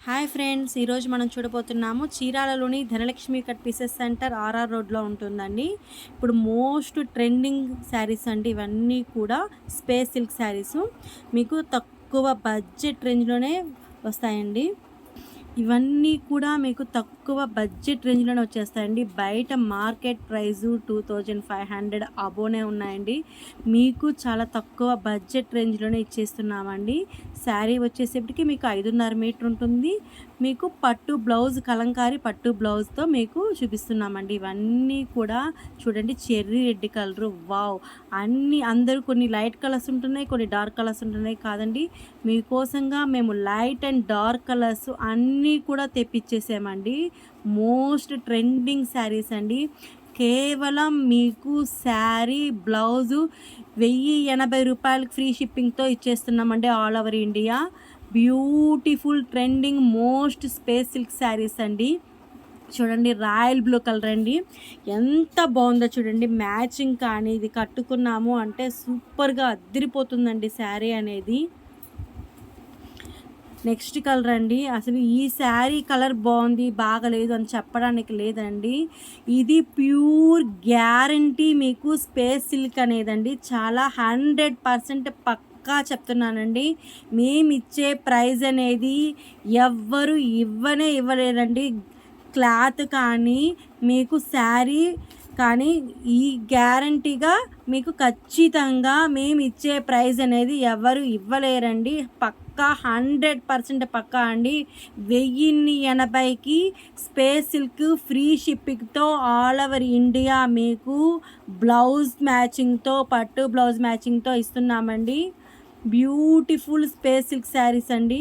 Hi friends, ఈరోజు మనం చూడబోతున్నాము చీరాలలోని Dhanalakshmi cut pieces centre RR రోడ్లో ఉంటుందండి. ఇప్పుడు మోస్ట్ ట్రెండింగ్ శారీస్ అండి ఇవన్నీ కూడా. స్పేస్ సిల్క్ శారీసు మీకు తక్కువ బడ్జెట్ రేంజ్లోనే వస్తాయండి. ఇవన్నీ కూడా మీకు తక్కువ బడ్జెట్ రేంజ్లోనే వచ్చేస్తాయండి. బయట మార్కెట్ ప్రైజు 2500 అబోనే ఉన్నాయండి. మీకు చాలా తక్కువ బడ్జెట్ రేంజ్లోనే ఇచ్చేస్తున్నామండి. శారీ వచ్చేసేపటికి మీకు 5.5 మీటర్ ఉంటుంది. మీకు పట్టు బ్లౌజ్, కలంకారీ పట్టు బ్లౌజ్తో మీకు చూపిస్తున్నామండి. ఇవన్నీ కూడా చూడండి, చెర్రీ రెడ్ కలరు. వావ్! అందరూ కొన్ని లైట్ కలర్స్ ఉంటున్నాయి, కొన్ని డార్క్ కలర్స్ ఉంటున్నాయి కాదండి. మీకోసంగా మేము లైట్ అండ్ డార్క్ కలర్స్ అన్నీ కూడా తెప్పించేసామండి. మోస్ట్ ట్రెండింగ్ శారీస్ అండి. కేవలం మీకు శారీ బ్లౌజు 1080 రూపాయలకి ఫ్రీ షిప్పింగ్తో ఇచ్చేస్తున్నామండి all over India. Beautiful trending most space silk saris అండి. చూడండి, రాయల్ బ్లూ కలర్ అండి. ఎంత బాగుందో చూడండి. మ్యాచింగ్ కానీ ఇది కట్టుకున్నాము అంటే సూపర్గా అద్దరిపోతుందండి శారీ అనేది. నెక్స్ట్ కలర్ అండి. అసలు ఈ శారీ కలర్ బాగుంది, బాగలేదు అని చెప్పడానికి లేదండి. ఇది ప్యూర్ గ్యారంటీ మీకు స్పేస్ సిల్క్ అనేదండి. చాలా 100% పక్కా చెప్తున్నానండి. మేము ఇచ్చే ప్రైస్ అనేది ఎవ్వరు ఇవ్వలేరండి. క్లాత్ కానీ మీకు శారీ కానీ ఈ గ్యారంటీగా మీకు ఖచ్చితంగా మేము ఇచ్చే ప్రైస్ అనేది ఎవరు ఇవ్వలేరండి. పక్కా 100% పక్కా అండి. 1080కి స్పేస్ సిల్క్ ఫ్రీ షిప్పింగ్తో ఆల్ ఓవర్ ఇండియా మీకు బ్లౌజ్ మ్యాచింగ్తో, పట్టు బ్లౌజ్ మ్యాచింగ్తో ఇస్తున్నామండి. బ్యూటిఫుల్ స్పేస్ సిల్క్ శారీస్ అండి.